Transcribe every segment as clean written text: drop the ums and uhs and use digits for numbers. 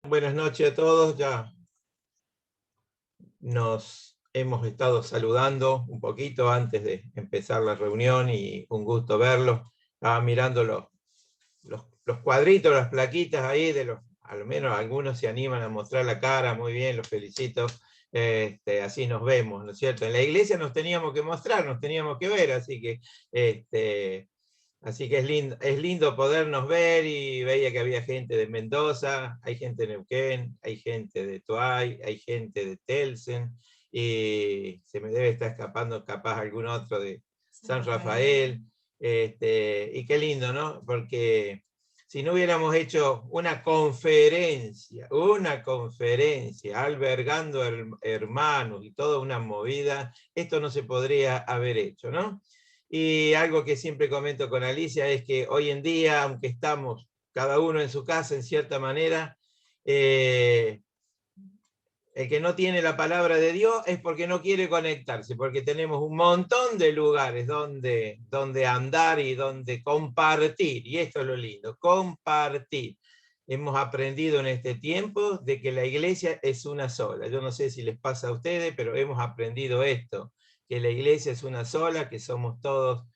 Buenas noches a todos, ya nos hemos estado saludando un poquito antes de empezar la reunión y un gusto verlos. Estaba mirando los cuadritos, las plaquitas ahí, al menos algunos se animan a mostrar la cara, muy bien, los felicito. Así nos vemos, ¿no es cierto? En la iglesia nos teníamos que mostrar, nos teníamos que ver, así que es lindo podernos ver, y veía que había gente de Mendoza, hay gente de Neuquén, hay gente de Toay, hay gente de Telsen, y se me debe estar escapando capaz algún otro de San Rafael. Y qué lindo, ¿no? Porque si no hubiéramos hecho una conferencia albergando hermanos y toda una movida, esto no se podría haber hecho, ¿no? Y algo que siempre comento con Alicia es que hoy en día, aunque estamos cada uno en su casa en cierta manera, el que no tiene la palabra de Dios es porque no quiere conectarse, porque tenemos un montón de lugares donde andar y donde compartir, y esto es lo lindo, compartir. Hemos aprendido en este tiempo de que la iglesia es una sola. Yo no sé si les pasa a ustedes, pero hemos aprendido esto, que la iglesia es una sola, que somos todos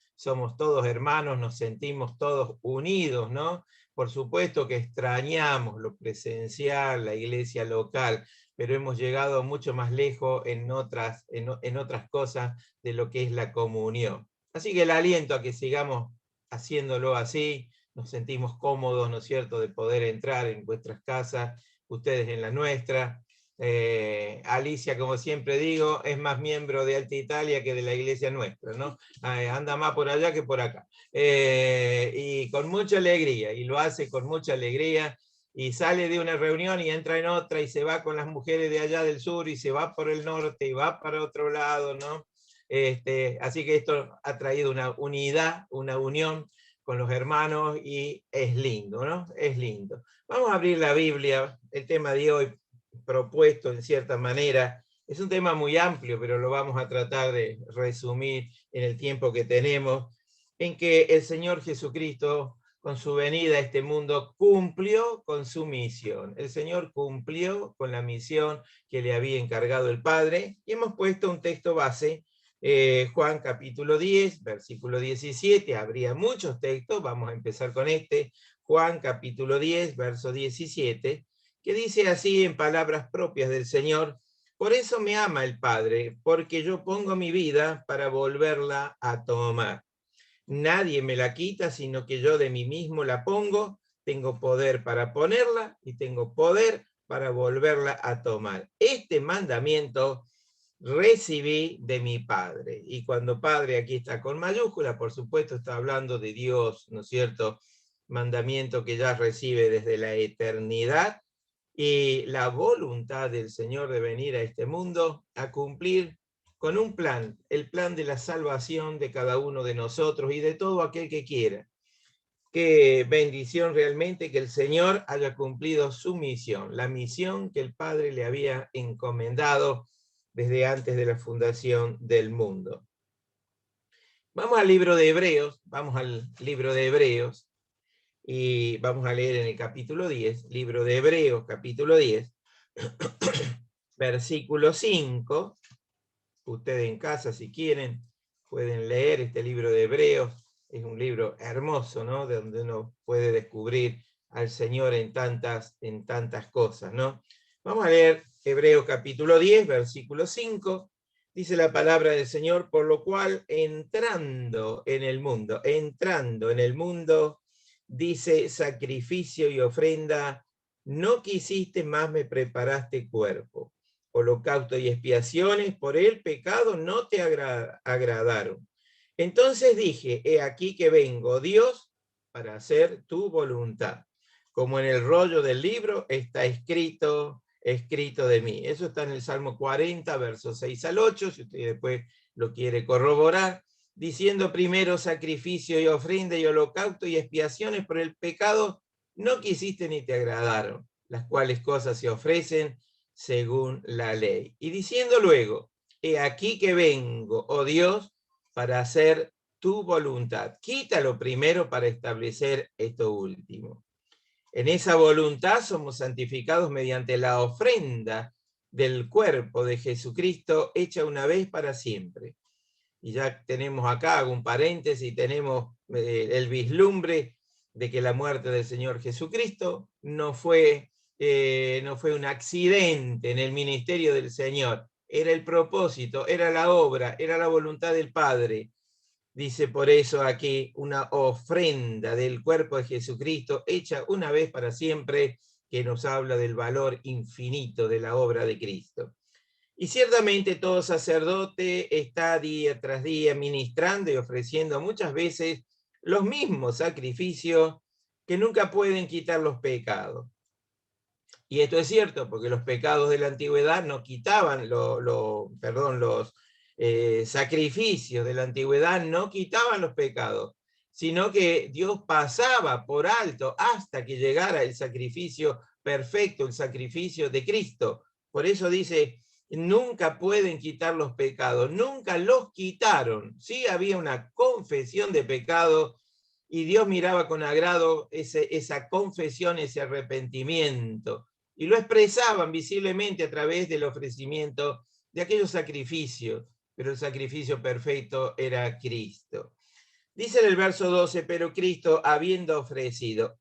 hermanos, nos sentimos todos unidos, ¿no? Por supuesto que extrañamos lo presencial, la iglesia local, pero hemos llegado mucho más lejos en otras cosas de lo que es la comunión. Así que el aliento a que sigamos haciéndolo así, nos sentimos cómodos, ¿no es cierto?, de poder entrar en vuestras casas, ustedes en la nuestra. Alicia, como siempre digo, es más miembro de Alta Italia que de la iglesia nuestra, ¿no? Anda más por allá que por acá. Y con mucha alegría, y lo hace con mucha alegría, y sale de una reunión y entra en otra, y se va con las mujeres de allá del sur, y se va por el norte, y va para otro lado, ¿no? Así que esto ha traído una unidad, una unión con los hermanos, y es lindo, ¿no? Es lindo. Vamos a abrir la Biblia. El tema de hoy, propuesto en cierta manera, es un tema muy amplio, pero lo vamos a tratar de resumir en el tiempo que tenemos, en que el Señor Jesucristo, con su venida a este mundo, cumplió con su misión. El Señor cumplió con la misión que le había encargado el Padre, y hemos puesto un texto base, Juan capítulo 10, versículo 17, habría muchos textos, vamos a empezar con este, Juan capítulo 10, verso 17, que dice así en palabras propias del Señor: por eso me ama el Padre, porque yo pongo mi vida para volverla a tomar. Nadie me la quita, sino que yo de mí mismo la pongo. Tengo poder para ponerla y tengo poder para volverla a tomar. Este mandamiento recibí de mi Padre. Y cuando Padre aquí está con mayúscula, por supuesto está hablando de Dios, ¿no es cierto? Mandamiento que ya recibe desde la eternidad, y la voluntad del Señor de venir a este mundo a cumplir con un plan, el plan de la salvación de cada uno de nosotros y de todo aquel que quiera. Qué bendición realmente que el Señor haya cumplido su misión, la misión que el Padre le había encomendado desde antes de la fundación del mundo. Vamos al libro de Hebreos, y vamos a leer en el capítulo 10, libro de Hebreos, capítulo 10, versículo 5. Ustedes en casa, si quieren, pueden leer este libro de Hebreos. Es un libro hermoso, ¿no? De donde uno puede descubrir al Señor en tantas cosas, ¿no? Vamos a leer Hebreos capítulo 10, versículo 5. Dice la palabra del Señor: por lo cual, entrando en el mundo, dice, sacrificio y ofrenda no quisiste, más me preparaste cuerpo. Holocausto y expiaciones por el pecado no te agradaron. Entonces dije, he aquí que vengo, Dios, para hacer tu voluntad. Como en el rollo del libro está escrito de mí. Eso está en el Salmo 40, versos 6 al 8, si usted después lo quiere corroborar, diciendo: primero sacrificio y ofrenda y holocausto y expiaciones por el pecado no quisiste ni te agradaron, las cuales cosas se ofrecen según la ley. Y diciendo luego, he aquí que vengo, oh Dios, para hacer tu voluntad. Quítalo primero para establecer esto último. En esa voluntad somos santificados mediante la ofrenda del cuerpo de Jesucristo hecha una vez para siempre. Y ya tenemos acá, hago un paréntesis, tenemos el vislumbre de que la muerte del Señor Jesucristo no fue un accidente en el ministerio del Señor, era el propósito, era la obra, era la voluntad del Padre. Dice por eso aquí una ofrenda del cuerpo de Jesucristo hecha una vez para siempre, que nos habla del valor infinito de la obra de Cristo. Y ciertamente todo sacerdote está día tras día ministrando y ofreciendo muchas veces los mismos sacrificios que nunca pueden quitar los pecados. Y esto es cierto, porque los pecados de la antigüedad no quitaban, los sacrificios de la antigüedad no quitaban los pecados, sino que Dios pasaba por alto hasta que llegara el sacrificio perfecto, el sacrificio de Cristo. Por eso dice, nunca pueden quitar los pecados, nunca los quitaron. Sí había una confesión de pecado y Dios miraba con agrado esa confesión, ese arrepentimiento, y lo expresaban visiblemente a través del ofrecimiento de aquellos sacrificios, pero el sacrificio perfecto era Cristo. Dice en el verso 12, pero Cristo, habiendo ofrecido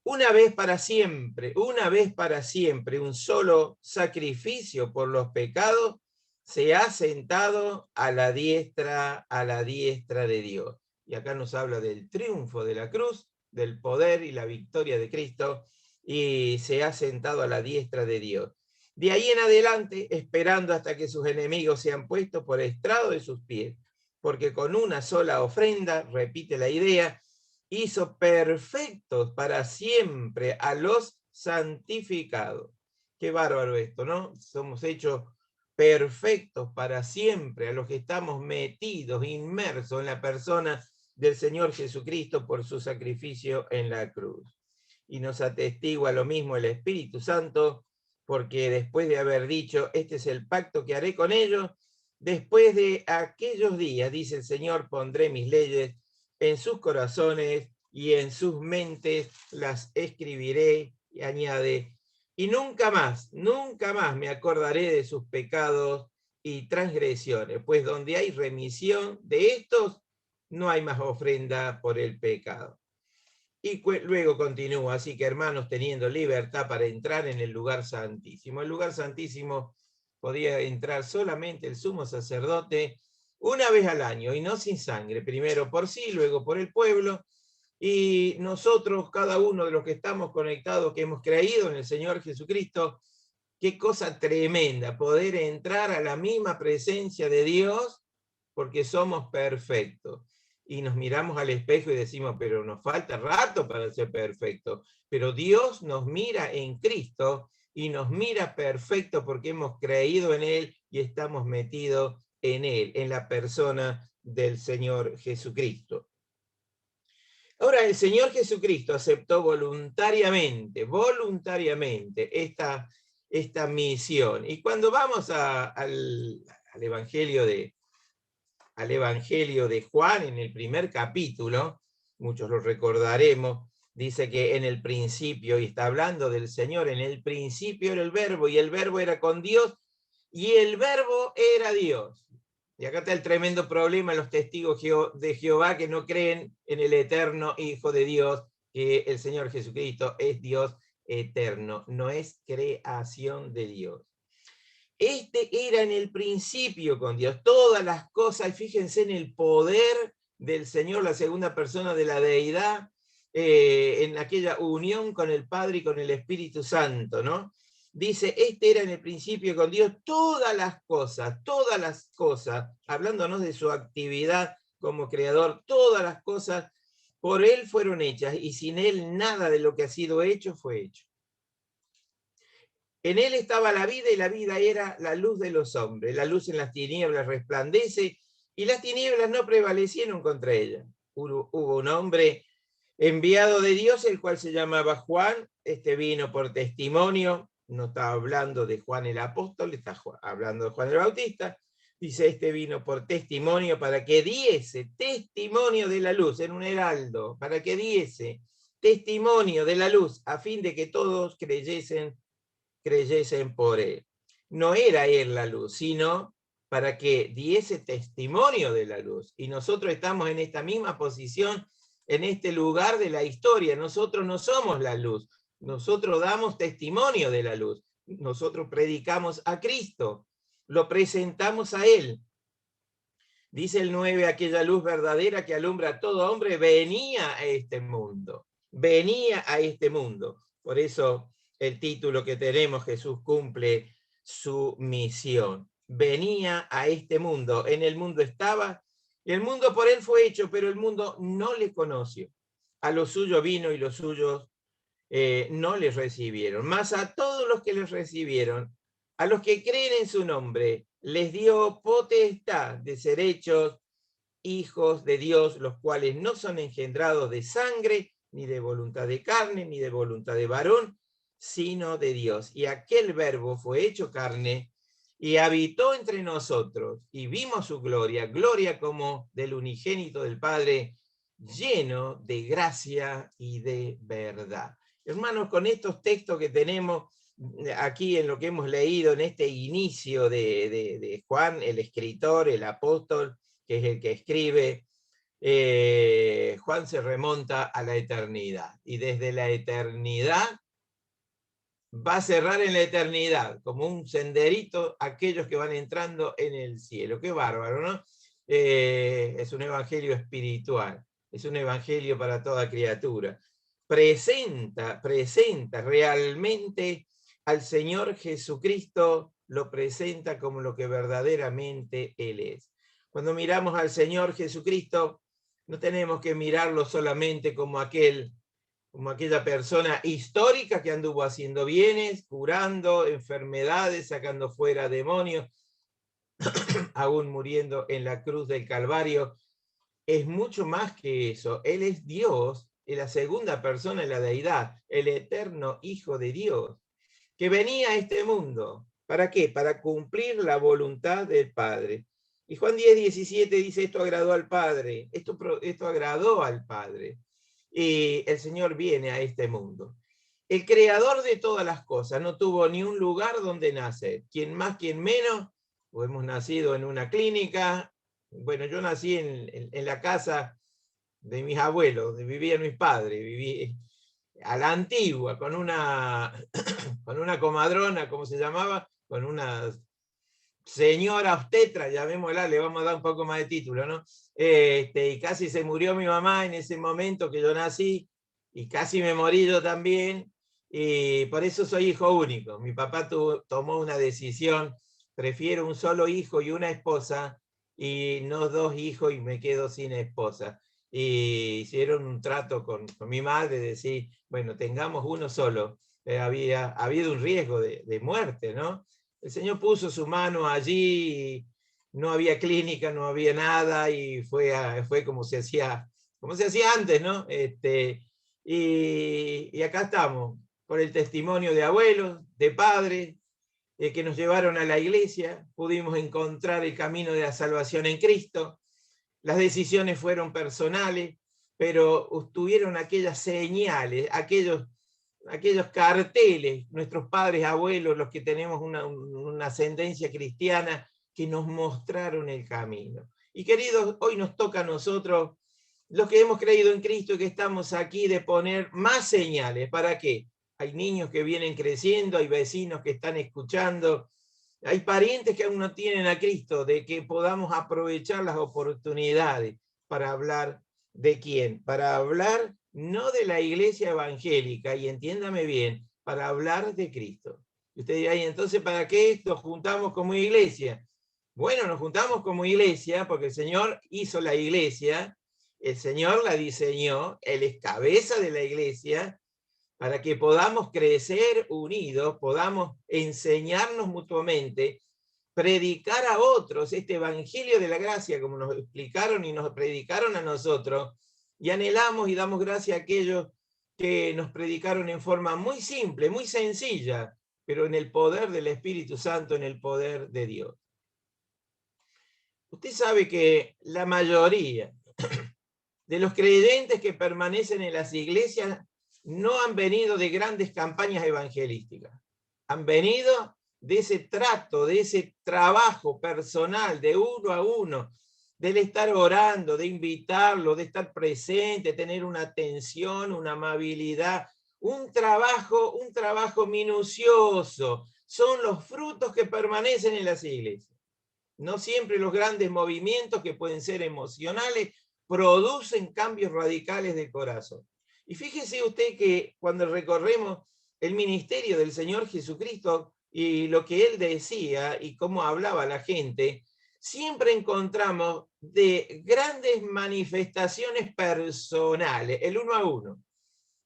una vez para siempre, un solo sacrificio por los pecados, se ha sentado a la diestra de Dios. Y acá nos habla del triunfo de la cruz, del poder y la victoria de Cristo, y se ha sentado a la diestra de Dios. De ahí en adelante, esperando hasta que sus enemigos sean puestos por estrado de sus pies, porque con una sola ofrenda, repite la idea, hizo perfectos para siempre a los santificados. Qué bárbaro esto, ¿no? Somos hechos perfectos para siempre a los que estamos metidos, inmersos en la persona del Señor Jesucristo por su sacrificio en la cruz. Y nos atestigua lo mismo el Espíritu Santo, porque después de haber dicho, este es el pacto que haré con ellos, después de aquellos días, dice el Señor, pondré mis leyes en sus corazones y en sus mentes las escribiré, y añade, y nunca más me acordaré de sus pecados y transgresiones, pues donde hay remisión de estos, no hay más ofrenda por el pecado. Y luego continúa, así que hermanos, teniendo libertad para entrar en el lugar santísimo. El lugar santísimo podía entrar solamente el sumo sacerdote una vez al año, y no sin sangre, primero por sí, luego por el pueblo, y nosotros, cada uno de los que estamos conectados, que hemos creído en el Señor Jesucristo, qué cosa tremenda, poder entrar a la misma presencia de Dios, porque somos perfectos. Y nos miramos al espejo y decimos, pero nos falta rato para ser perfectos. Pero Dios nos mira en Cristo y nos mira perfecto porque hemos creído en Él y estamos metidos en Él, en la persona del Señor Jesucristo. Ahora, el Señor Jesucristo aceptó voluntariamente esta misión. Y cuando vamos al Evangelio de Juan, en el primer capítulo, muchos lo recordaremos, dice que en el principio, y está hablando del Señor, en el principio era el Verbo, y el Verbo era con Dios, y el Verbo era Dios. Y acá está el tremendo problema en los testigos de Jehová que no creen en el eterno Hijo de Dios, que el Señor Jesucristo es Dios eterno, no es creación de Dios. Este era en el principio con Dios, todas las cosas, y fíjense en el poder del Señor, la segunda persona de la deidad, en aquella unión con el Padre y con el Espíritu Santo, ¿no? Dice, este era en el principio con Dios, todas las cosas, hablándonos de su actividad como creador, todas las cosas por Él fueron hechas, y sin Él nada de lo que ha sido hecho fue hecho. En Él estaba la vida, y la vida era la luz de los hombres. La luz en las tinieblas resplandece, y las tinieblas no prevalecieron contra ella. Hubo un hombre enviado de Dios, el cual se llamaba Juan. Este vino por testimonio, no está hablando de Juan el apóstol, está hablando de Juan el Bautista. Dice, este vino por testimonio, para que diese testimonio de la luz, en un heraldo, para que diese testimonio de la luz, a fin de que todos creyesen por él. No era él la luz, sino para que diese testimonio de la luz. Y nosotros estamos en esta misma posición, en este lugar de la historia. Nosotros no somos la luz, nosotros damos testimonio de la luz. Nosotros predicamos a Cristo, lo presentamos a él. Dice el 9, aquella luz verdadera que alumbra a todo hombre venía a este mundo. Venía a este mundo. Por eso el título que tenemos, Jesús cumple su misión. Venía a este mundo. En el mundo estaba, y el mundo por él fue hecho, pero el mundo no le conoció. A lo suyo vino y los suyos no les recibieron. Mas a todos los que les recibieron, a los que creen en su nombre, les dio potestad de ser hechos hijos de Dios, los cuales no son engendrados de sangre, ni de voluntad de carne, ni de voluntad de varón, sino de Dios. Y aquel verbo fue hecho carne y habitó entre nosotros, y vimos su gloria, gloria como del unigénito del Padre, lleno de gracia y de verdad. Hermanos, con estos textos que tenemos aquí en lo que hemos leído en este inicio de Juan, el escritor, el apóstol, que es el que escribe, Juan se remonta a la eternidad. Y desde la eternidad va a cerrar en la eternidad, como un senderito, aquellos que van entrando en el cielo. Qué bárbaro, ¿no? Es un evangelio espiritual, es un evangelio para toda criatura. Presenta realmente al Señor Jesucristo, lo presenta como lo que verdaderamente Él es. Cuando miramos al Señor Jesucristo, no tenemos que mirarlo solamente como aquella persona histórica que anduvo haciendo bienes, curando enfermedades, sacando fuera demonios, aún muriendo en la cruz del Calvario. Es mucho más que eso. Él es Dios, es la segunda persona de la deidad, el eterno Hijo de Dios, que venía a este mundo. ¿Para qué? Para cumplir la voluntad del Padre. Y Juan 10:17 dice, esto agradó al Padre, esto agradó al Padre. Y el Señor viene a este mundo. El creador de todas las cosas no tuvo ni un lugar donde nacer. Quien más, quien menos, o hemos nacido en una clínica. Bueno, yo nací en la casa de mis abuelos, donde vivían mis padres. Viví a la antigua, con una comadrona, ¿cómo se llamaba? Con una señora obstetra, llamémosla, le vamos a dar un poco más de título, ¿no? Y casi se murió mi mamá en ese momento que yo nací, y casi me morí yo también, y por eso soy hijo único. Mi papá tomó una decisión, prefiero un solo hijo y una esposa, y no dos hijos y me quedo sin esposa. Y hicieron un trato con mi madre, de decir, bueno, tengamos uno solo. Había habido un riesgo de muerte, ¿no? El Señor puso su mano allí, no había clínica, no había nada, y fue como se hacía antes, ¿no? Y acá estamos, por el testimonio de abuelos, de padres, que nos llevaron a la iglesia, pudimos encontrar el camino de la salvación en Cristo. Las decisiones fueron personales, pero tuvieron aquellas señales, aquellos carteles, nuestros padres, abuelos, los que tenemos una ascendencia cristiana, que nos mostraron el camino. Y queridos, hoy nos toca a nosotros, los que hemos creído en Cristo y que estamos aquí, de poner más señales. ¿Para qué? Hay niños que vienen creciendo, hay vecinos que están escuchando, hay parientes que aún no tienen a Cristo, de que podamos aprovechar las oportunidades para hablar de quién, para hablar no de la iglesia evangélica, y entiéndame bien, para hablar de Cristo. Y usted dirá, ¿y entonces para qué nos juntamos como iglesia? Bueno, nos juntamos como iglesia porque el Señor hizo la iglesia, el Señor la diseñó, Él es cabeza de la iglesia, para que podamos crecer unidos, podamos enseñarnos mutuamente, predicar a otros este evangelio de la gracia, como nos explicaron y nos predicaron a nosotros, y anhelamos y damos gracias a aquellos que nos predicaron en forma muy simple, muy sencilla, pero en el poder del Espíritu Santo, en el poder de Dios. Usted sabe que la mayoría de los creyentes que permanecen en las iglesias no han venido de grandes campañas evangelísticas, han venido de ese trato, de ese trabajo personal, de uno a uno, del estar orando, de invitarlo, de estar presente, tener una atención, una amabilidad, un trabajo minucioso. Son los frutos que permanecen en las iglesias. No siempre los grandes movimientos, que pueden ser emocionales, producen cambios radicales de corazón. Y fíjese usted que cuando recorremos el ministerio del Señor Jesucristo y lo que Él decía y cómo hablaba la gente, siempre encontramos de grandes manifestaciones personales, el uno a uno.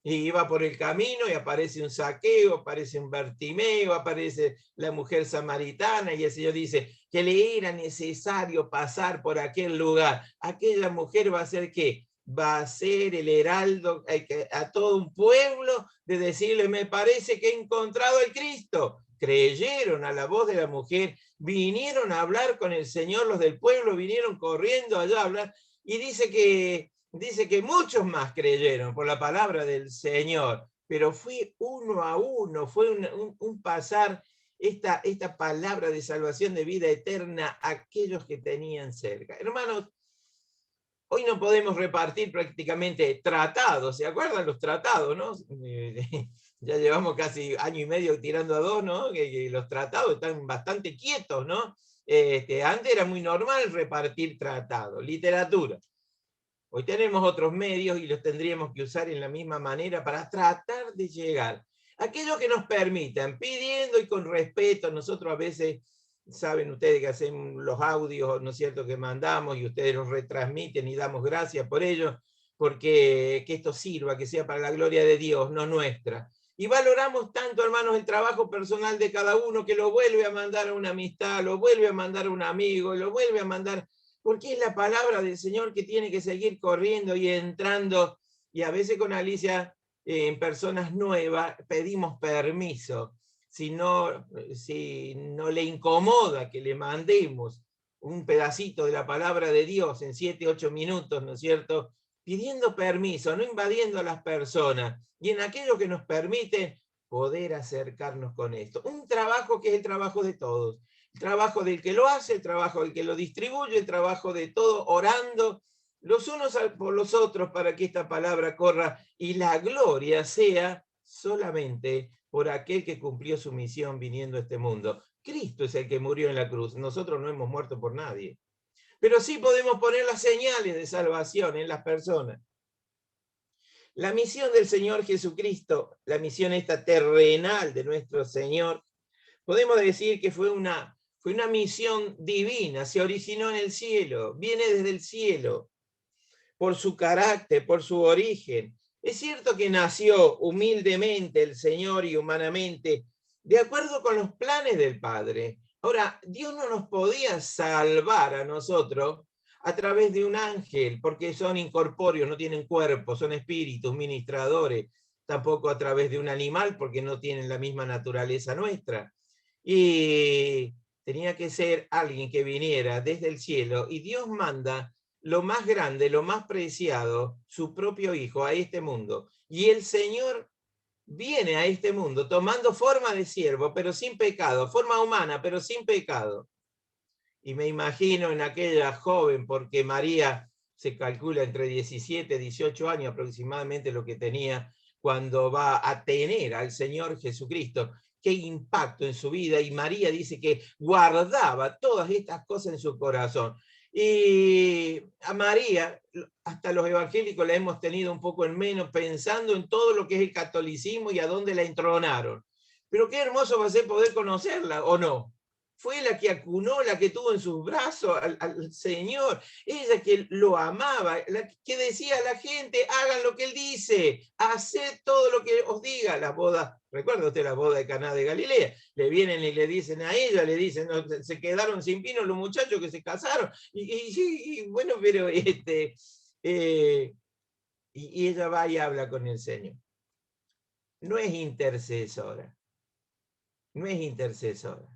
Y iba por el camino y aparece un Zaqueo, aparece un Bartimeo, aparece la mujer samaritana, y el Señor dice que le era necesario pasar por aquel lugar. Aquella mujer va a ser ¿qué? Va a ser el heraldo a todo un pueblo de decirle: me parece que he encontrado al Cristo. Creyeron a la voz de la mujer, vinieron a hablar con el Señor, los del pueblo vinieron corriendo allá a hablar, y dice que muchos más creyeron por la palabra del Señor, pero fue uno a uno, fue un pasar esta palabra de salvación, de vida eterna, a aquellos que tenían cerca. Hermanos, hoy no podemos repartir prácticamente tratados, ¿se acuerdan los tratados, no? Ya llevamos casi año y medio tirando a dos, ¿no? Que los tratados están bastante quietos, ¿no? Antes era muy normal repartir tratados, literatura. Hoy tenemos otros medios y los tendríamos que usar en la misma manera para tratar de llegar a aquello que nos permitan, pidiendo y con respeto. Nosotros a veces, saben ustedes que hacemos los audios, ¿no es cierto?, que mandamos, y ustedes los retransmiten y damos gracias por ello, porque que esto sirva, que sea para la gloria de Dios, no nuestra. Y valoramos tanto, hermanos, el trabajo personal de cada uno, que lo vuelve a mandar a una amistad, lo vuelve a mandar a un amigo, lo vuelve a mandar, porque es la palabra del Señor que tiene que seguir corriendo y entrando. Y a veces con Alicia, en personas nuevas, pedimos permiso. Si no le incomoda que le mandemos un pedacito de la palabra de Dios en 7, 8 minutos, ¿no es cierto?, pidiendo permiso, no invadiendo a las personas, y en aquello que nos permite poder acercarnos con esto. Un trabajo que es el trabajo de todos. El trabajo del que lo hace, el trabajo del que lo distribuye, el trabajo de todo, orando los unos por los otros para que esta palabra corra y la gloria sea solamente por aquel que cumplió su misión viniendo a este mundo. Cristo es el que murió en la cruz. Nosotros no hemos muerto por nadie. Pero sí podemos poner las señales de salvación en las personas. La misión del Señor Jesucristo, la misión esta terrenal de nuestro Señor, podemos decir que fue una misión divina, se originó en el cielo, viene desde el cielo, por su carácter, por su origen. Es cierto que nació humildemente el Señor y humanamente, de acuerdo con los planes del Padre. Ahora, Dios no nos podía salvar a nosotros a través de un ángel, porque son incorpóreos, no tienen cuerpo, son espíritus, ministradores, tampoco a través de un animal, porque no tienen la misma naturaleza nuestra. Y tenía que ser alguien que viniera desde el cielo, y Dios manda lo más grande, lo más preciado, su propio Hijo, a este mundo. Y el Señor viene a este mundo tomando forma de siervo, pero sin pecado, forma humana, pero sin pecado. Y me imagino en aquella joven, porque María se calcula entre 17 y 18 años aproximadamente lo que tenía cuando va a tener al Señor Jesucristo. Qué impacto en su vida. Y María dice que guardaba todas estas cosas en su corazón. Y a María, hasta los evangélicos la hemos tenido un poco en menos, pensando en todo lo que es el catolicismo y a dónde la entronaron. Pero qué hermoso va a ser poder conocerla, ¿o no? Fue la que acunó, la que tuvo en sus brazos al Señor, ella que lo amaba, la que decía a la gente: hagan lo que Él dice, haced todo lo que os diga. La boda, recuerda usted la boda de Caná de Galilea, le vienen y le dicen a ella, le dicen: no, se quedaron sin vino los muchachos que se casaron, y bueno, pero y ella va y habla con el Señor. No es intercesora, no es intercesora.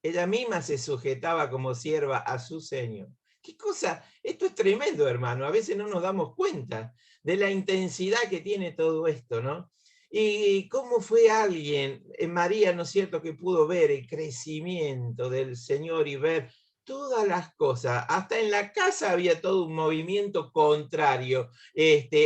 Ella misma se sujetaba como sierva a su Señor. ¿Qué cosa? Esto es tremendo, hermano. A veces no nos damos cuenta de la intensidad que tiene todo esto, ¿no? Y cómo fue alguien, María, ¿no es cierto?, que pudo ver el crecimiento del Señor y ver todas las cosas. Hasta en la casa había todo un movimiento contrario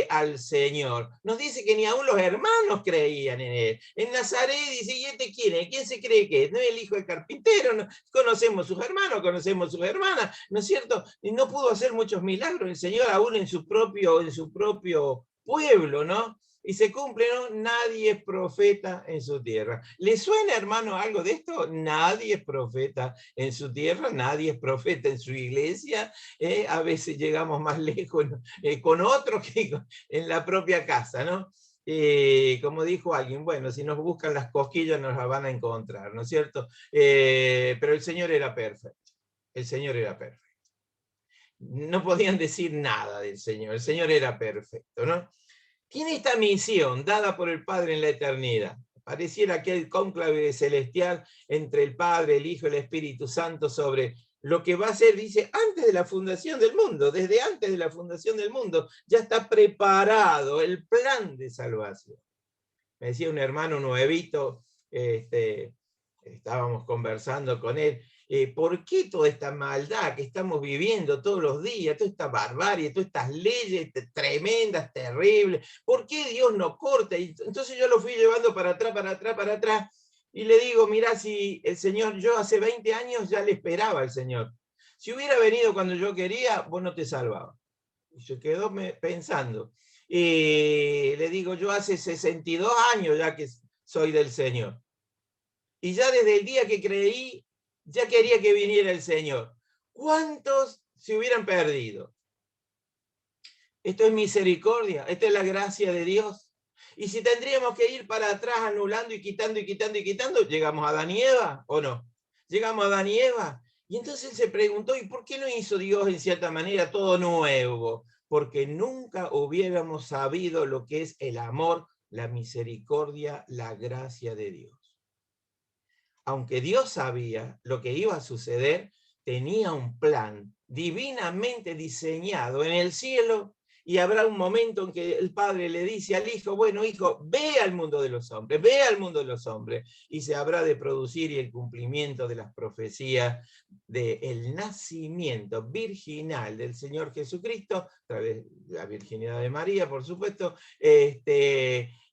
al Señor. Nos dice que ni aún los hermanos creían en él. En Nazaret dice, ¿y este quién es? ¿Quién se cree que es? ¿No es el hijo del carpintero? ¿No? Conocemos sus hermanos, conocemos sus hermanas, ¿no es cierto? Y no pudo hacer muchos milagros el Señor aún en su propio pueblo, ¿no? Y se cumple, ¿no? Nadie es profeta en su tierra. ¿Le suena, hermano, algo de esto? Nadie es profeta en su tierra, nadie es profeta en su iglesia. A veces llegamos más lejos con otros que en la propia casa, ¿no? Como dijo alguien, bueno, si nos buscan las cosquillas nos las van a encontrar, ¿no es cierto? Pero el Señor era perfecto. El Señor era perfecto. No podían decir nada del Señor. El Señor era perfecto, ¿no? Tiene esta misión dada por el Padre en la eternidad. Pareciera aquel cónclave celestial entre el Padre, el Hijo y el Espíritu Santo sobre lo que va a ser, dice, antes de la fundación del mundo, desde antes de la fundación del mundo, ya está preparado el plan de salvación. Me decía un hermano nuevito, estábamos conversando con él, ¿por qué toda esta maldad que estamos viviendo todos los días, toda esta barbarie, todas estas leyes tremendas, terribles? ¿Por qué Dios no corta? Y entonces yo lo fui llevando para atrás, y le digo, mirá, si el Señor, yo hace 20 años ya le esperaba al Señor. Si hubiera venido cuando yo quería, vos no te salvabas. Y se quedó pensando. Y le digo, yo hace 62 años ya que soy del Señor. Y ya desde el día que creí, ya quería que viniera el Señor. ¿Cuántos se hubieran perdido? Esto es misericordia, esta es la gracia de Dios. Y si tendríamos que ir para atrás anulando y quitando, ¿llegamos a Adán y Eva o no? Llegamos a Adán y Eva. Y entonces él se preguntó, ¿y por qué no hizo Dios en cierta manera todo nuevo? Porque nunca hubiéramos sabido lo que es el amor, la misericordia, la gracia de Dios. Aunque Dios sabía lo que iba a suceder, tenía un plan divinamente diseñado en el cielo, y habrá un momento en que el padre le dice al hijo, bueno, hijo, ve al mundo de los hombres, ve al mundo de los hombres, y se habrá de producir y el cumplimiento de las profecías del nacimiento virginal del Señor Jesucristo, a través de la virginidad de María, por supuesto,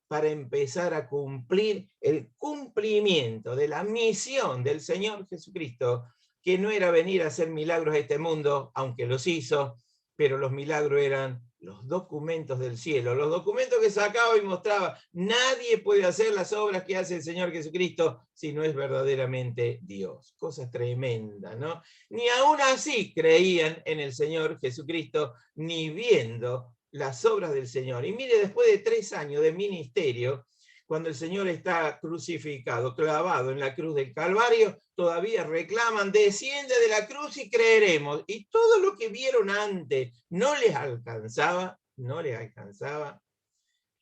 para empezar a cumplir el cumplimiento de la misión del Señor Jesucristo, que no era venir a hacer milagros a este mundo, aunque los hizo, pero los milagros eran los documentos del cielo, los documentos que sacaba y mostraba. Nadie puede hacer las obras que hace el Señor Jesucristo si no es verdaderamente Dios. Cosas tremendas, ¿no? Ni aún así creían en el Señor Jesucristo, ni viendo las obras del Señor. Y mire, después de 3 años de ministerio, cuando el Señor está crucificado, clavado en la cruz del Calvario, todavía reclaman, desciende de la cruz y creeremos. Y todo lo que vieron antes no les alcanzaba.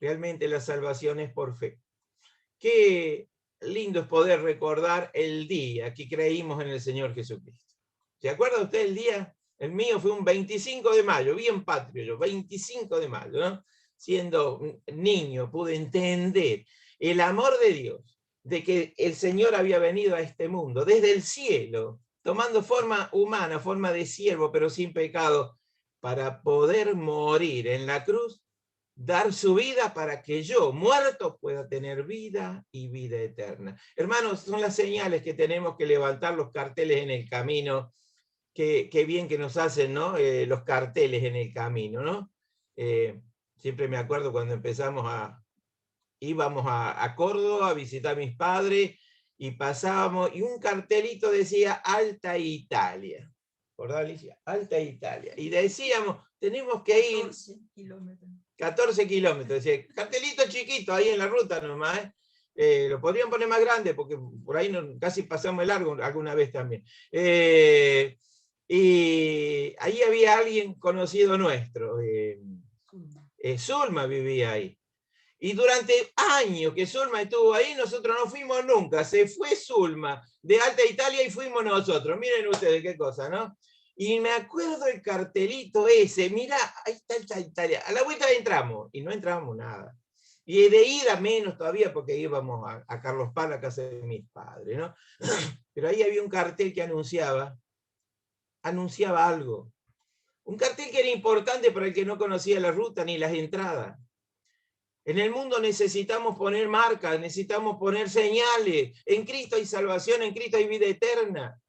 Realmente la salvación es por fe. Qué lindo es poder recordar el día que creímos en el Señor Jesucristo. ¿Se acuerda usted el día? El mío fue un 25 de mayo, bien patrio yo, 25 de mayo, ¿no? Siendo niño pude entender el amor de Dios, de que el Señor había venido a este mundo desde el cielo, tomando forma humana, forma de siervo, pero sin pecado, para poder morir en la cruz, dar su vida para que yo, muerto, pueda tener vida y vida eterna. Hermanos, son las señales que tenemos que levantar, los carteles en el camino. Qué bien que nos hacen, ¿no? Los carteles en el camino, ¿no? Siempre me acuerdo cuando íbamos a Córdoba a visitar a mis padres y pasábamos, y un cartelito decía Alta Italia. ¿Verdad, Alicia? Alta Italia. Y decíamos, tenemos que ir 14 kilómetros. Decía, cartelito chiquito ahí en la ruta nomás, lo podrían poner más grande porque por ahí casi pasamos el largo alguna vez también. Y ahí había alguien conocido nuestro, Zulma vivía ahí. Y durante años que Zulma estuvo ahí, nosotros no fuimos nunca. Se fue Zulma de Alta Italia y fuimos nosotros. Miren ustedes qué cosa, ¿no? Y me acuerdo el cartelito ese, mira, ahí está Italia. A la vuelta entramos, y no entramos nada. Y de ida menos todavía, porque íbamos a Carlos Paz, a casa de mis padres, ¿no? Pero ahí había un cartel que anunciaba algo. Un cartel que era importante para el que no conocía la ruta ni las entradas. En el mundo necesitamos poner marcas, necesitamos poner señales. En Cristo hay salvación, en Cristo hay vida eterna.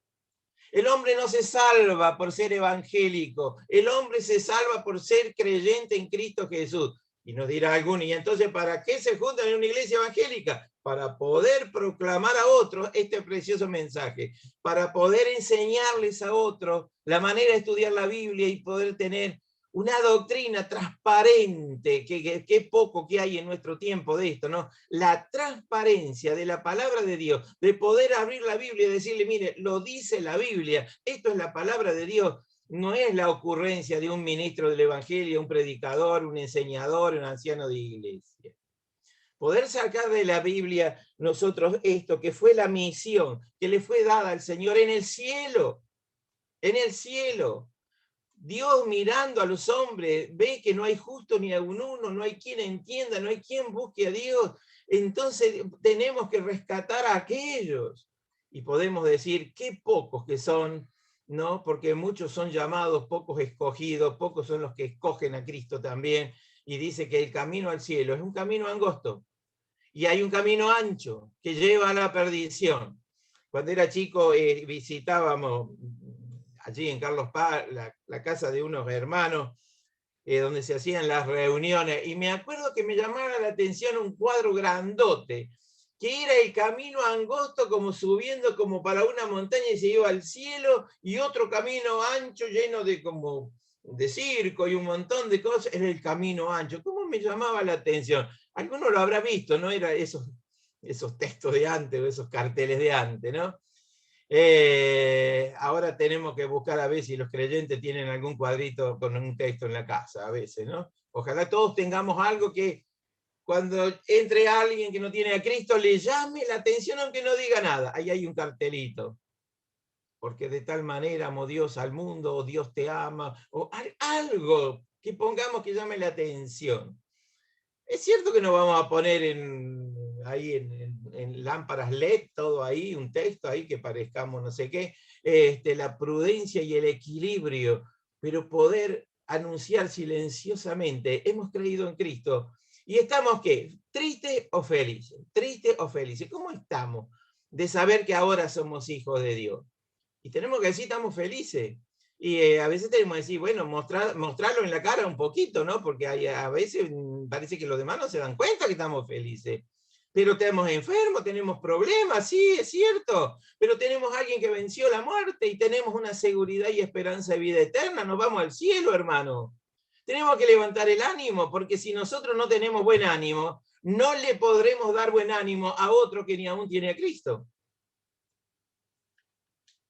El hombre no se salva por ser evangélico, el hombre se salva por ser creyente en Cristo Jesús. Y nos dirá alguno, ¿y entonces para qué se juntan en una iglesia evangélica? Para poder proclamar a otros este precioso mensaje, para poder enseñarles a otros la manera de estudiar la Biblia y poder tener una doctrina transparente, que poco que hay en nuestro tiempo de esto, ¿no? La transparencia de la palabra de Dios, de poder abrir la Biblia y decirle, mire, lo dice la Biblia, esto es la palabra de Dios, no es la ocurrencia de un ministro del Evangelio, un predicador, un enseñador, un anciano de iglesia. Poder sacar de la Biblia nosotros esto, que fue la misión que le fue dada al Señor en el cielo, en el cielo. Dios mirando a los hombres ve que no hay justo ni a uno, no hay quien entienda, no hay quien busque a Dios. Entonces tenemos que rescatar a aquellos. Y podemos decir qué pocos que son, ¿no? Porque muchos son llamados, pocos escogidos, pocos son los que escogen a Cristo también. Y dice que el camino al cielo es un camino angosto. Y hay un camino ancho que lleva a la perdición. Cuando era chico visitábamos allí en Carlos Paz la casa de unos hermanos donde se hacían las reuniones, y me acuerdo que me llamaba la atención un cuadro grandote, que era el camino angosto como subiendo como para una montaña y se iba al cielo, y otro camino ancho lleno de como de circo y un montón de cosas, era el camino ancho. ¿Cómo me llamaba la atención? Alguno lo habrá visto, ¿no? Era esos textos de antes o esos carteles de antes, ¿no? Ahora tenemos que buscar a ver si los creyentes tienen algún cuadrito con un texto en la casa, a veces, ¿no? Ojalá todos tengamos algo que cuando entre alguien que no tiene a Cristo le llame la atención aunque no diga nada. Ahí hay un cartelito. Porque de tal manera amó Dios al mundo, o Dios te ama, o algo que pongamos que llame la atención. Es cierto que no vamos a poner ahí en lámparas LED, todo ahí, un texto ahí que parezcamos no sé qué, la prudencia y el equilibrio, pero poder anunciar silenciosamente, hemos creído en Cristo, y estamos, ¿qué? ¿Tristes o felices? ¿Tristes o felices? ¿Cómo estamos de saber que ahora somos hijos de Dios? Y tenemos que decir, estamos felices. Y a veces tenemos que decir, bueno, mostrarlo en la cara un poquito, ¿no? Porque a veces parece que los demás no se dan cuenta que estamos felices. Pero estamos enfermos, tenemos problemas, sí, es cierto. Pero tenemos a alguien que venció la muerte y tenemos una seguridad y esperanza de vida eterna. Nos vamos al cielo, hermano. Tenemos que levantar el ánimo, porque si nosotros no tenemos buen ánimo, no le podremos dar buen ánimo a otro que ni aún tiene a Cristo.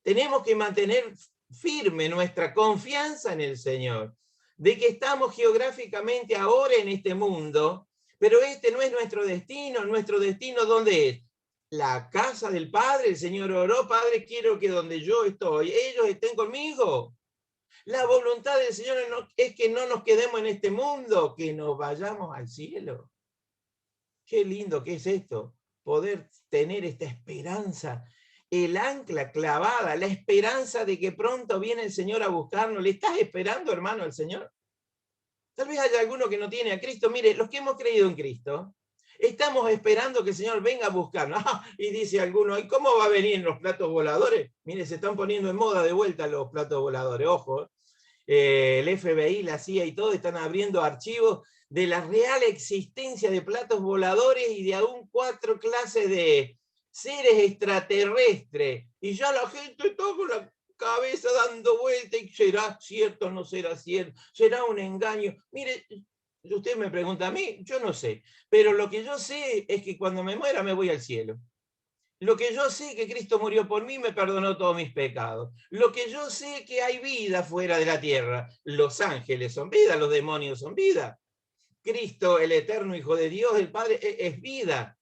Tenemos que mantener firme nuestra confianza en el Señor, de que estamos geográficamente ahora en este mundo, pero este no es nuestro destino ¿dónde es? La casa del Padre. El Señor oró, Padre, quiero que donde yo estoy, ellos estén conmigo. La voluntad del Señor es que no nos quedemos en este mundo, que nos vayamos al cielo. Qué lindo que es esto, poder tener esta esperanza, el ancla clavada, la esperanza de que pronto viene el Señor a buscarnos. ¿Le estás esperando, hermano, al Señor? Tal vez haya alguno que no tiene a Cristo. Mire, los que hemos creído en Cristo, estamos esperando que el Señor venga a buscarnos. Y dice alguno, ¿y cómo va a venir en los platos voladores? Mire, se están poniendo en moda de vuelta los platos voladores, ojo. El FBI, la CIA y todo están abriendo archivos de la real existencia de platos voladores y de aún 4 clases de seres extraterrestres. Y ya la gente está con la cabeza dando vuelta y será cierto o no será cierto, será un engaño. Mire, usted me pregunta a mí, yo no sé, pero lo que yo sé es que cuando me muera me voy al cielo. Lo que yo sé que Cristo murió por mí, me perdonó todos mis pecados. Lo que yo sé que hay vida fuera de la tierra. Los ángeles son vida, los demonios son vida. Cristo, el eterno Hijo de Dios, el Padre, es vida.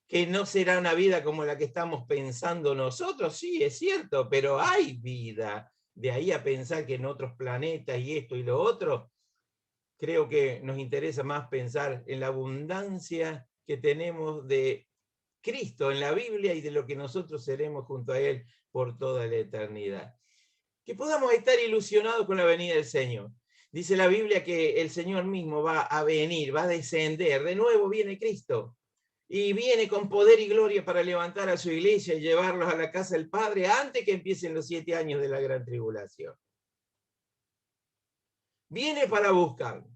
Que no será una vida como la que estamos pensando nosotros, sí, es cierto, pero hay vida. De ahí a pensar que en otros planetas y esto y lo otro, creo que nos interesa más pensar en la abundancia que tenemos de Cristo en la Biblia y de lo que nosotros seremos junto a Él por toda la eternidad. Que podamos estar ilusionados con la venida del Señor. Dice la Biblia que el Señor mismo va a venir, va a descender. De nuevo viene Cristo. Y viene con poder y gloria para levantar a su iglesia y llevarlos a la casa del Padre antes que empiecen los 7 años de la gran tribulación. Viene para buscarnos.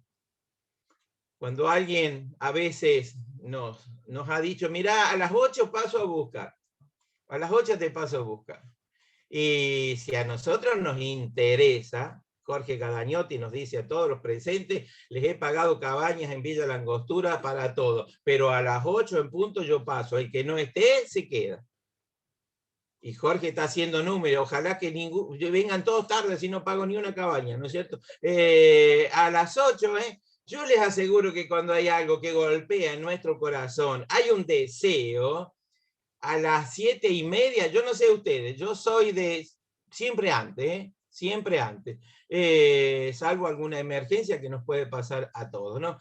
Cuando alguien a veces nos ha dicho, mira, a las 8 paso a buscar. A las 8 te paso a buscar. Y si a nosotros nos interesa, Jorge Cadañotti nos dice a todos los presentes, les he pagado cabañas en Villa Langostura para todo, pero a las 8 en punto yo paso, el que no esté, se queda. Y Jorge está haciendo números, ojalá que vengan todos tarde si no pago ni una cabaña, ¿no es cierto? A las 8, yo les aseguro que cuando hay algo que golpea en nuestro corazón, hay un deseo. A las 7:30, yo no sé ustedes, yo soy de siempre antes, siempre antes, salvo alguna emergencia que nos puede pasar a todos, ¿no?